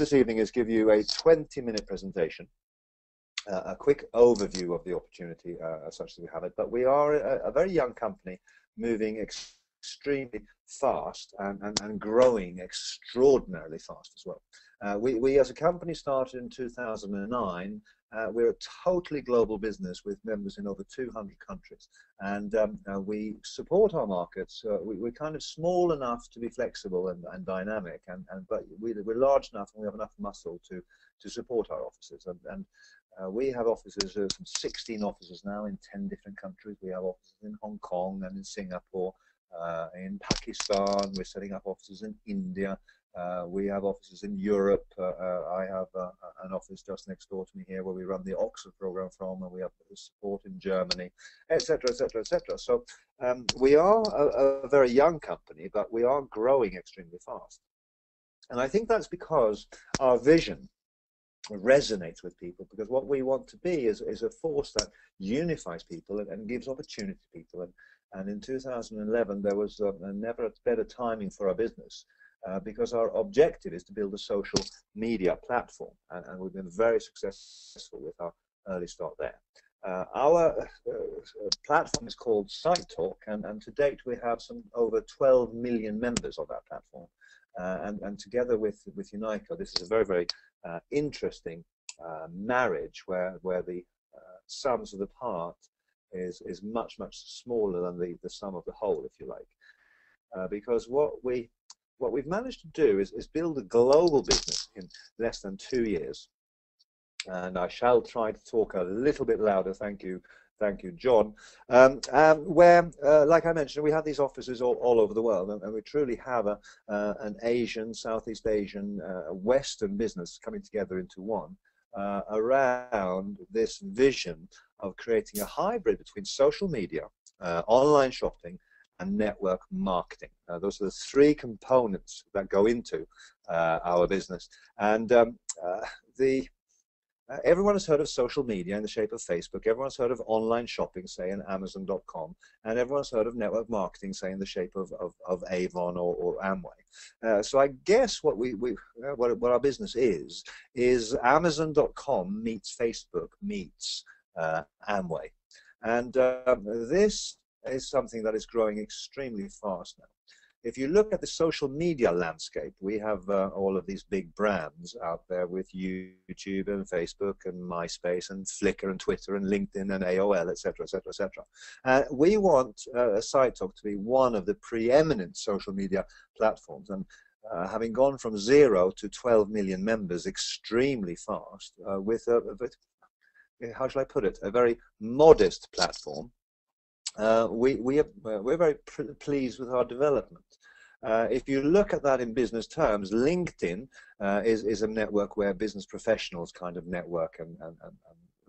this evening is give you a 20-minute presentation, a quick overview of the opportunity such as we have it. But we are a very young company moving extremely fast and growing extraordinarily fast as well. We as a company started in 2009. We're a totally global business with members in over 200 countries, and we support our markets. We're kind of small enough to be flexible and dynamic, but we're large enough and we have enough muscle to support our offices. We have offices, some 16 offices now in 10 different countries. We have offices in Hong Kong and in Singapore, in Pakistan. We're setting up offices in India. We have offices in Europe. I have an office just next door to me here where we run the Oxford program from, and we have support in Germany, etc., etc., etc. So we are a very young company, but we are growing extremely fast. And I think that's because our vision resonates with people, because what we want to be is a force that unifies people and gives opportunity to people. And in 2011, there was never a better timing for our business. Because our objective is to build a social media platform, and we've been very successful with our early start there. Our platform is called SiteTalk, and to date we have over 12 million members of that platform. And together with Unico, this is a very, very interesting marriage where the sums of the part is much, much smaller than the sum of the whole, if you like. Because what we've managed to do is build a global business in less than 2 years. And I shall try to talk a little bit louder. Thank you, John. Where, like I mentioned, we have these offices all over the world, and we truly have an Asian, Southeast Asian, Western business coming together into one around this vision of creating a hybrid between social media, online shopping, and network marketing. Those are the three components that go into our business. And everyone has heard of social media in the shape of Facebook. Everyone's heard of online shopping, say, in Amazon.com. And everyone's heard of network marketing, say, in the shape of Avon or Amway. So I guess what our business is Amazon.com meets Facebook meets Amway. And this is something that is growing extremely fast now. If you look at the social media landscape, we have all of these big brands out there with YouTube and Facebook and MySpace and Flickr and Twitter and LinkedIn and AOL, etc., etc., etc. We want SiteTalk to be one of the preeminent social media platforms. And having gone from 0 to 12 million members extremely fast with how shall I put it, a very modest platform, we're very pleased with our development. If you look at that in business terms, LinkedIn is a network where business professionals kind of network and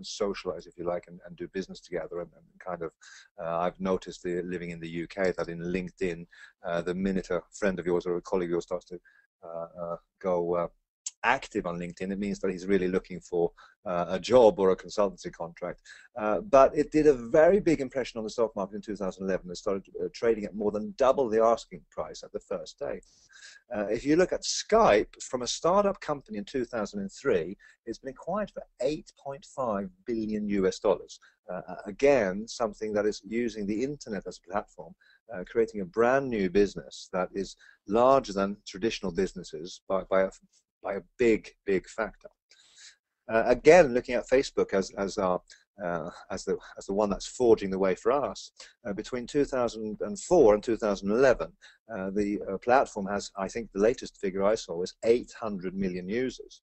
socialize, if you like, and do business together. And kind of, I've noticed living in the UK that in LinkedIn, the minute a friend of yours or a colleague of yours starts to go active on LinkedIn, it means that he's really looking for a job or a consultancy contract. But it did a very big impression on the stock market in 2011. It started trading at more than double the asking price at the first day. If you look at Skype, from a startup company in 2003, it's been acquired for $8.5 billion US. Again, something that is using the internet as a platform, creating a brand new business that is larger than traditional businesses by a big factor. Again, looking at Facebook as the one that's forging the way for us, between 2004 and 2011, the platform has, I think the latest figure I saw was 800 million users,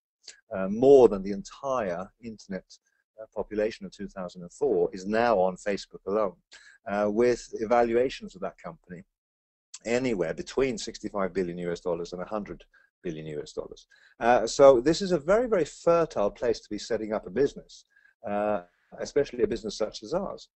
more than the entire internet population of 2004 is now on Facebook alone, with evaluations of that company anywhere between $65 billion US and 100 billion US dollars. So this is a very, very fertile place to be setting up a business, especially a business such as ours.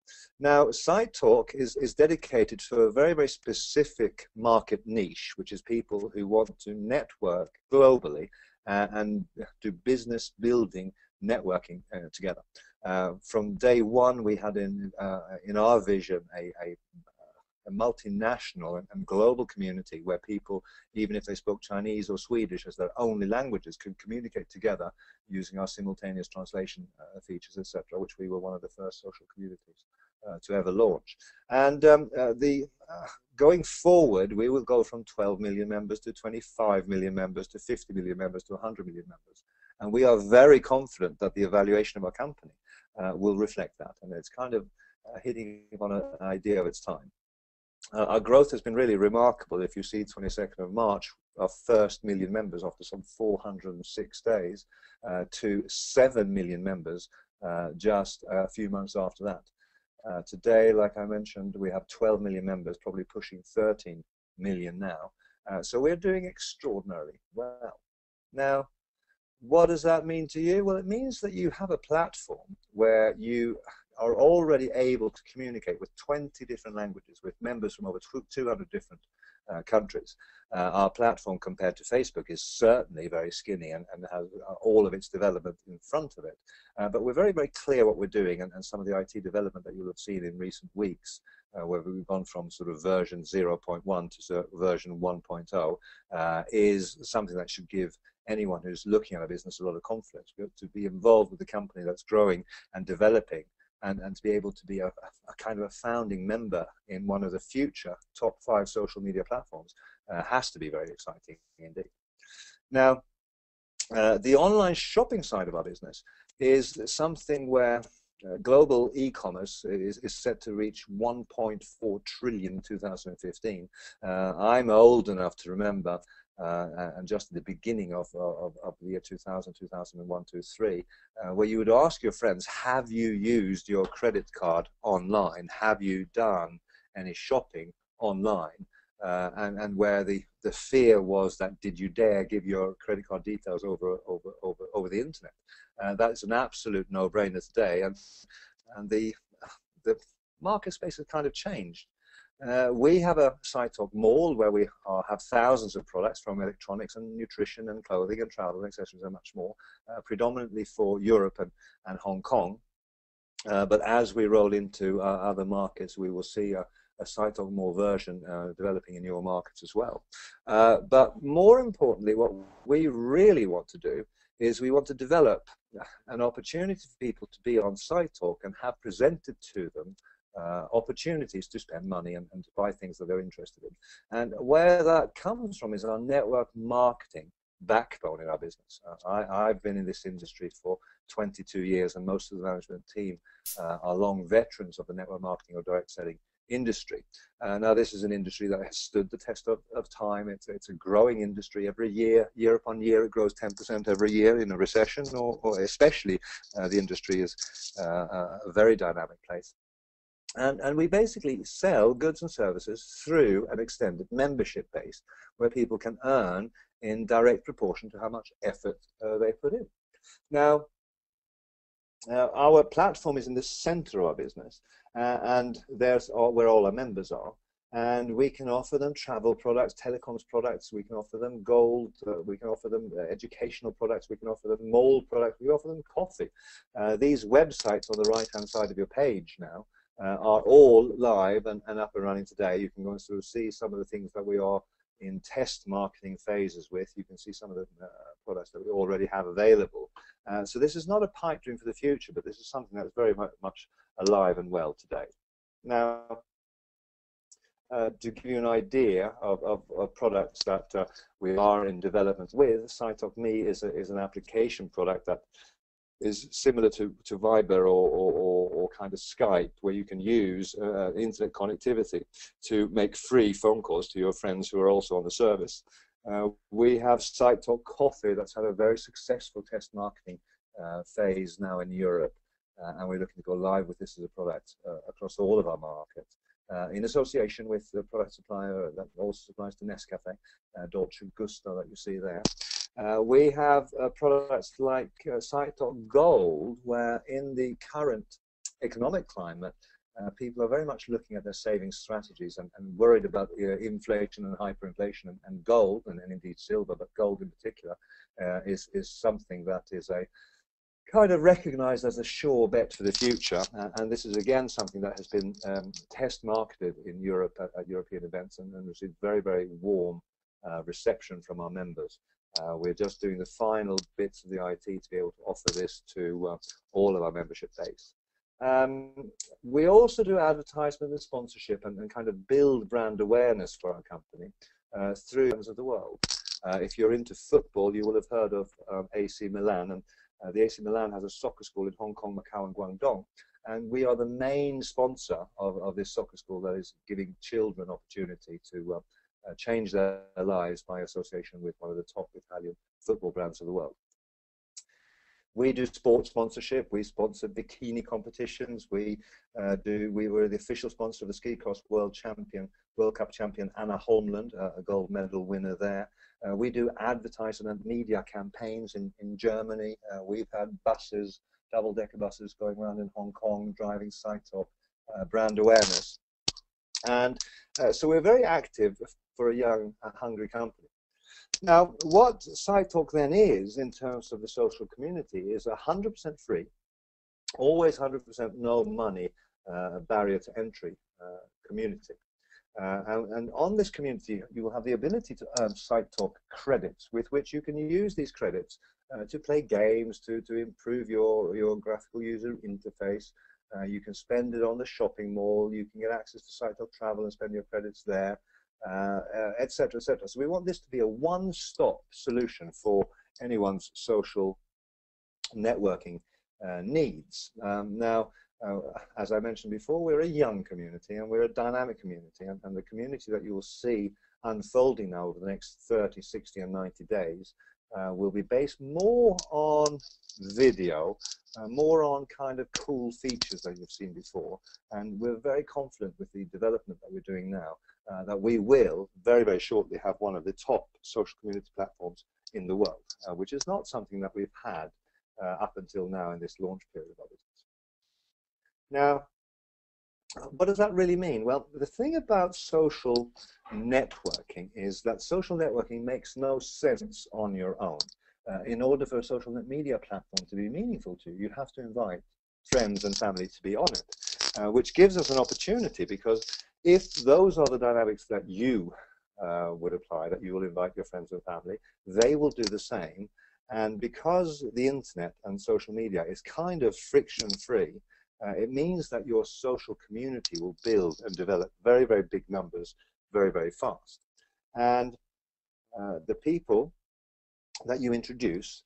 Now, SiteTalk is dedicated to a very, very specific market niche, which is people who want to network globally and do business building networking together. From day one, we had in our vision a a multinational and global community where people, even if they spoke Chinese or Swedish as their only languages, could communicate together using our simultaneous translation features, etc., which we were one of the first social communities to ever launch. And going forward, we will go from 12 million members to 25 million members to 50 million members to 100 million members. And we are very confident that the evaluation of our company will reflect that. And it's kind of hitting on an idea of its time. Our growth has been really remarkable. If you see 22nd of March, our first million members after some 406 days to 7 million members just a few months after that. Today, like I mentioned, we have 12 million members, probably pushing 13 million now. So we're doing extraordinarily well. Now, what does that mean to you? Well, it means that you have a platform where you are already able to communicate with 20 different languages, with members from over 200 different countries. Our platform, compared to Facebook, is certainly very skinny and has all of its development in front of it. But we're very, very clear what we're doing, and some of the IT development that you'll have seen in recent weeks, where we've gone from sort of version 0.1 to version 1.0, is something that should give anyone who's looking at a business a lot of confidence. To be involved with a company that's growing and developing, and to be able to be a kind of a founding member in one of the future top 5 social media platforms has to be very exciting indeed. Now, the online shopping side of our business is something where global e-commerce is set to reach 1.4 trillion in 2015. I'm old enough to remember, and just at the beginning of the year 2000, 2001, 2003, where you would ask your friends, have you used your credit card online? Have you done any shopping online? And where the fear was that, did you dare give your credit card details over the internet? That's an absolute no-brainer today, and the market space has kind of changed. We have a SiteTalk mall where we have thousands of products, from electronics and nutrition and clothing and travel and accessories and much more, predominantly for Europe and Hong Kong. But as we roll into other markets, we will see a SiteTalk mall version developing in your markets as well. But more importantly, what we really want to do is we want to develop an opportunity for people to be on SiteTalk and have presented to them opportunities to spend money and to buy things that they're interested in. And where that comes from is our network marketing backbone in our business. I've been in this industry for 22 years, and most of the management team are long veterans of the network marketing or direct selling industry. Now, this is an industry that has stood the test of time. It's a growing industry. Every year, year upon year, it grows 10% every year in a recession, or especially the industry is a very dynamic place. And we basically sell goods and services through an extended membership base where people can earn in direct proportion to how much effort they put in. Now, our platform is in the center of our business, and there's where all our members are. And we can offer them travel products, telecoms products, we can offer them gold, we can offer them educational products, we can offer them mall products, we offer them coffee. These websites on the right-hand side of your page now are all live and up and running today. You can go and sort of see some of the things that we are in test marketing phases with. You can see some of the products that we already have available. So this is not a pipe dream for the future, but this is something that's very much alive and well today. Now, to give you an idea of products that we are in development with, SiteTalk Me is an application product that is similar to Viber or kind of Skype, where you can use internet connectivity to make free phone calls to your friends who are also on the service. We have SiteTalk Coffee that's had a very successful test marketing phase now in Europe, and we're looking to go live with this as a product across all of our markets, in association with the product supplier that also supplies to Nescafe, Dolce Gusto, that you see there. We have products like SiteTalk Gold, where in the current economic climate, people are very much looking at their savings strategies and worried about inflation and hyperinflation, and gold, and indeed silver, but gold in particular, is something that is kind of recognized as a sure bet for the future, and this is again something that has been test marketed in Europe at European events and received very, very warm reception from our members. We're just doing the final bits of the IT to be able to offer this to all of our membership base. We also do advertisement and sponsorship and kind of build brand awareness for our company through of the world. If you're into football, you will have heard of AC Milan, and the AC Milan has a soccer school in Hong Kong, Macau, and Guangdong, and we are the main sponsor of this soccer school that is giving children opportunity to change their lives by association with one of the top Italian football brands of the world. We do sports sponsorship. We sponsor bikini competitions. We were the official sponsor of the ski cross World Cup champion Anna Holmlund, a gold medal winner there. We do advertisement media campaigns in Germany. We've had buses, double-decker buses going around in Hong Kong, driving SiteTalk brand awareness. And so we're very active for a young, hungry company. Now, what SiteTalk then is in terms of the social community is 100% free, always 100% no money barrier to entry community. And on this community, you will have the ability to earn SiteTalk credits, with which you can use these credits to play games, to improve your graphical user interface. You can spend it on the shopping mall. You can get access to SiteTalk Travel and spend your credits there, etc., etc. So we want this to be a one-stop solution for anyone's social networking needs. Now, as I mentioned before, we're a young community and we're a dynamic community, and the community that you will see unfolding now over the next 30, 60, and 90 days will be based more on video, more on kind of cool features that you've seen before, and we're very confident with the development that we're doing now that we will very, very shortly have one of the top social community platforms in the world, which is not something that we've had up until now in this launch period of our business. Now, what does that really mean? Well, the thing about social networking is that social networking makes no sense on your own. In order for a social media platform to be meaningful to you, you have to invite friends and family to be on it, which gives us an opportunity, because if those are the dynamics that you would apply, that you will invite your friends and family, they will do the same. And because the internet and social media is kind of friction-free, it means that your social community will build and develop very, very big numbers very, very fast. And the people that you introduce,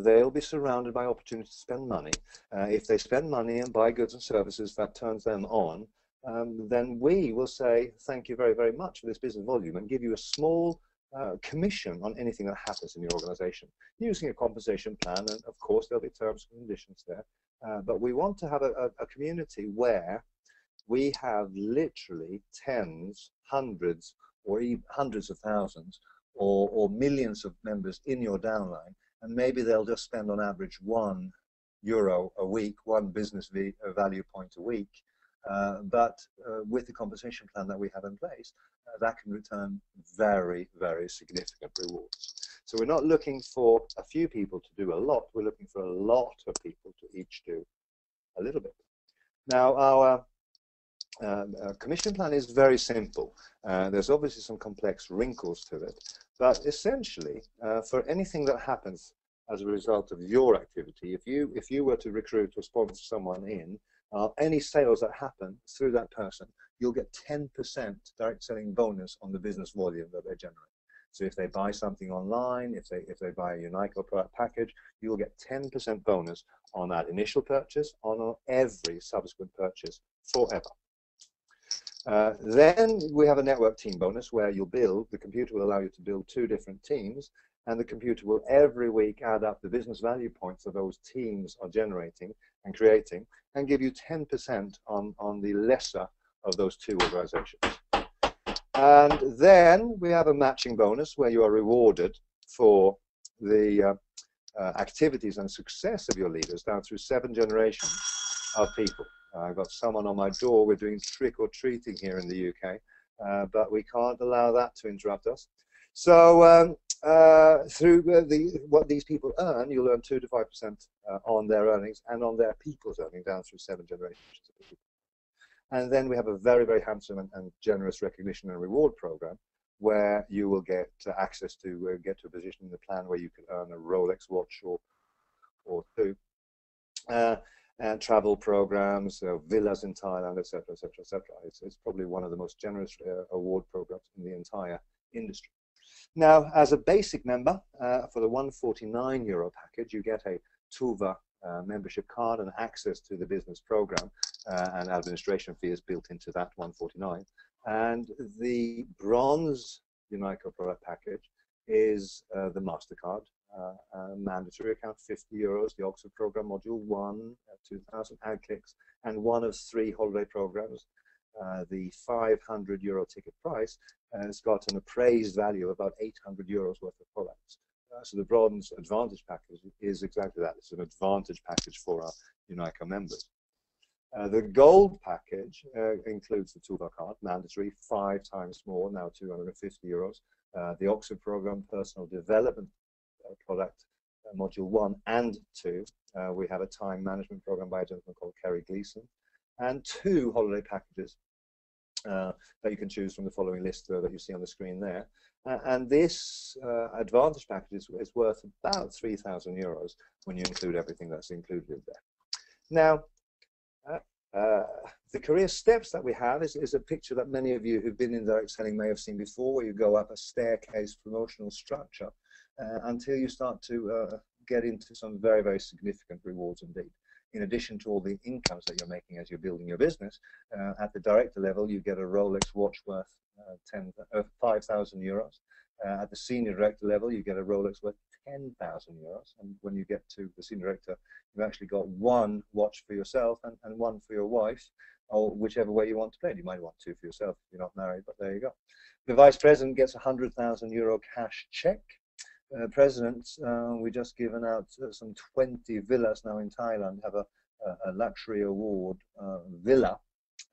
they'll be surrounded by opportunities to spend money. If they spend money and buy goods and services that turns them on, then we will say thank you very, very much for this business volume and give you a small commission on anything that happens in your organization using a compensation plan, and of course there'll be terms and conditions there. But we want to have a community where we have literally tens, hundreds, or even hundreds of thousands or millions of members in your downline, and maybe they'll just spend on average €1 a week, one business value point a week, but with the compensation plan that we have in place, that can return very, very significant rewards. So we're not looking for a few people to do a lot, we're looking for a lot of people to each do a little bit. Now, our commission plan is very simple. There's obviously some complex wrinkles to it, but essentially, for anything that happens as a result of your activity, if you were to recruit or sponsor someone in, any sales that happen through that person, you'll get 10% direct selling bonus on the business volume that they generate. So if they buy something online, if they buy a Unico product package, you'll get 10% bonus on that initial purchase, on every subsequent purchase forever. Then we have a network team bonus where you'll build, the computer will allow you to build 2 different teams, and the computer will every week add up the business value points that those teams are generating and creating, and give you 10% on the lesser of those 2 organizations. And then we have a matching bonus where you are rewarded for the activities and success of your leaders down through 7 generations of people. I've got someone on my door. We're doing trick-or-treating here in the UK, but we can't allow that to interrupt us. So through what these people earn, you'll earn 2 to 5% on their earnings and on their people's earnings down through 7 generations of people. And then we have a very, very handsome and generous recognition and reward program where you will get access to get to a position in the plan where you can earn a Rolex watch or two, and travel programs, villas in Thailand, etc., etc., etc. It's probably one of the most generous award programs in the entire industry. Now, as a basic member, for the €149 package, you get a Tuva membership card and access to the business program, and administration fee is built into that $149. And the bronze Unico product package is the MasterCard mandatory account, €50, the Oxford program module 1, 2,000 ad clicks, and one of 3 holiday programs. The €500 ticket price has got an appraised value of about €800 worth of products. So the bronze advantage package is exactly that. It's an advantage package for our Unico members. The gold package includes the Tuva card, mandatory, 5 times more, now €250. The Oxford program personal development product, module 1 and 2. We have a time management program by a gentleman called Kerry Gleason, and 2 holiday packages that you can choose from the following list that you see on the screen there. And this advantage package is worth about €3,000 when you include everything that's included there. Now, the career steps that we have is a picture that many of you who've been in direct selling may have seen before, where you go up a staircase promotional structure until you start to get into some very, very significant rewards indeed. In addition to all the incomes that you're making as you're building your business, at the director level, you get a Rolex watch worth €5,000. At the senior director level, you get a Rolex worth €10,000. And when you get to the senior director, you've actually got 1 watch for yourself and 1 for your wife, or whichever way you want to play it. You might want 2 for yourself if you're not married, but there you go. The vice president gets a €100,000 cash check. Presidents, we just given out some 20 villas now in Thailand, have a luxury award villa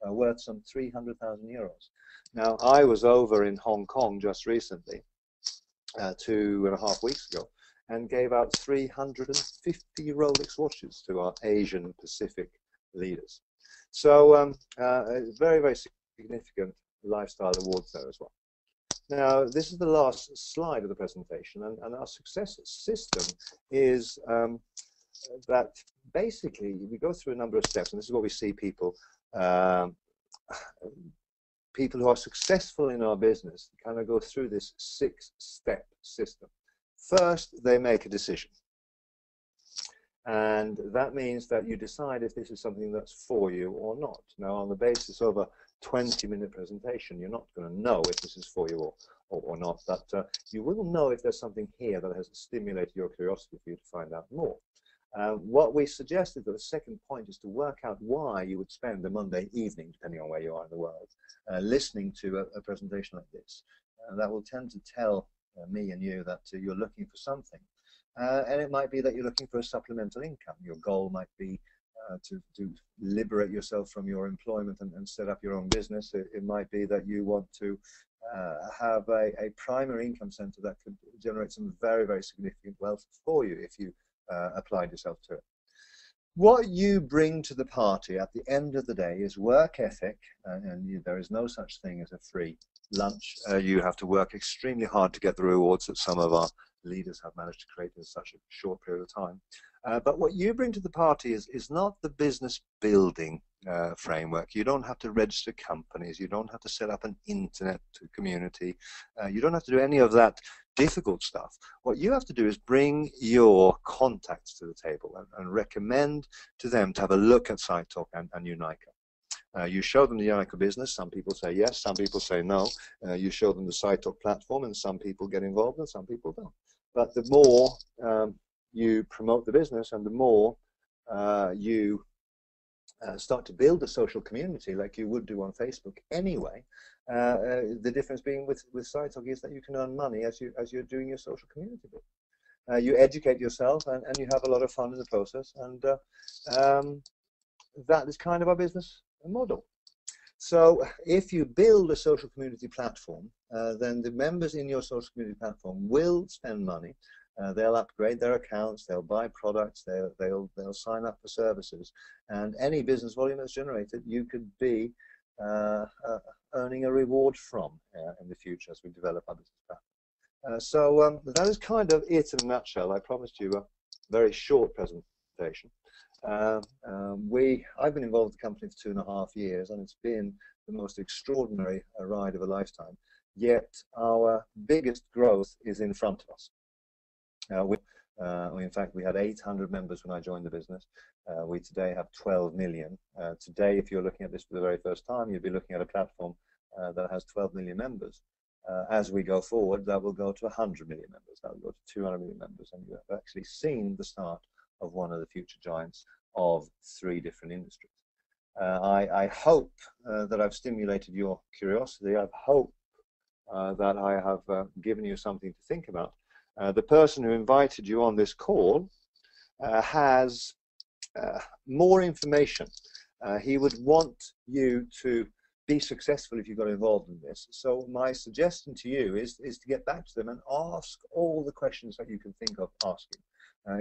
worth some €300,000. Now, I was over in Hong Kong just recently, 2.5 weeks ago, and gave out 350 Rolex watches to our Asian Pacific leaders. So very, very significant lifestyle awards there as well. Now, this is the last slide of the presentation, and our success system is that basically we go through a number of steps, and this is what we see people who are successful in our business kind of go through this 6-step system. First, they make a decision, and that means that you decide if this is something that's for you or not. Now, on the basis of a 20-minute presentation, you're not going to know if this is for you or not, but you will know if there's something here that has stimulated your curiosity for you to find out more. What we suggested that the second point is to work out why you would spend a Monday evening, depending on where you are in the world, listening to a presentation like this. That will tend to tell me and you that you're looking for something. And it might be that you're looking for a supplemental income. Your goal might be to liberate yourself from your employment and set up your own business. It might be that you want to have a primary income center that could generate some very, very significant wealth for you if you applied yourself to it. What you bring to the party at the end of the day is work ethic, and there is no such thing as a free lunch. You have to work extremely hard to get the rewards that some of our leaders have managed to create in such a short period of time. But what you bring to the party is not the business building framework. You don't have to register companies. You don't have to set up an internet community. You don't have to do any of that difficult stuff. What you have to do is bring your contacts to the table and recommend to them to have a look at SiteTalk and Unico. You show them the Unico business. Some people say yes, some people say no. You show them the SiteTalk platform, and some people get involved and some people don't. But the more you promote the business and the more you start to build a social community like you would do on Facebook anyway, the difference being with SiteTalk is that you can earn money as you're doing your social community building. You educate yourself and you have a lot of fun in the process, and that is kind of our business model. So if you build a social community platform, then the members in your social community platform will spend money. They'll upgrade their accounts, they'll buy products, they'll sign up for services, and any business volume that's generated, you could be earning a reward from in the future as we develop our business platform. So that is kind of it in a nutshell. I promised you a very short presentation. I've been involved with the company for 2.5 years, and it's been the most extraordinary ride of a lifetime. Yet our biggest growth is in front of us. In fact, we had 800 members when I joined the business. We today have 12 million. Today, if you're looking at this for the very first time, you'll be looking at a platform that has 12 million members. As we go forward, that will go to 100 million members. That will go to 200 million members, and you have actually seen the start of one of the future giants of 3 different industries. I hope that I've stimulated your curiosity. I hope that I have given you something to think about. The person who invited you on this call has more information. He would want you to be successful if you got involved in this. So my suggestion to you is to get back to them and ask all the questions that you can think of asking.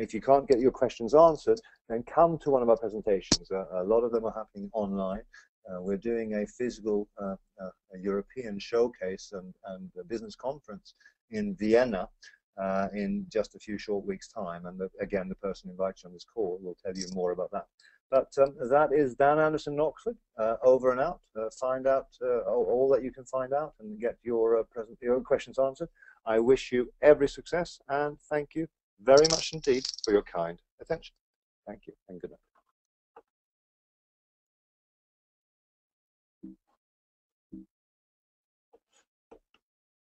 If you can't get your questions answered, then come to one of our presentations. A lot of them are happening online. We're doing a physical a European showcase and a business conference in Vienna in just a few short weeks' time. And again, the person who invites you on this call will tell you more about that. But that is Dan Andersson in Oxford, over and out. Find out all that you can find out and get your questions answered. I wish you every success, and thank you very much indeed for your kind attention. Thank you and good night.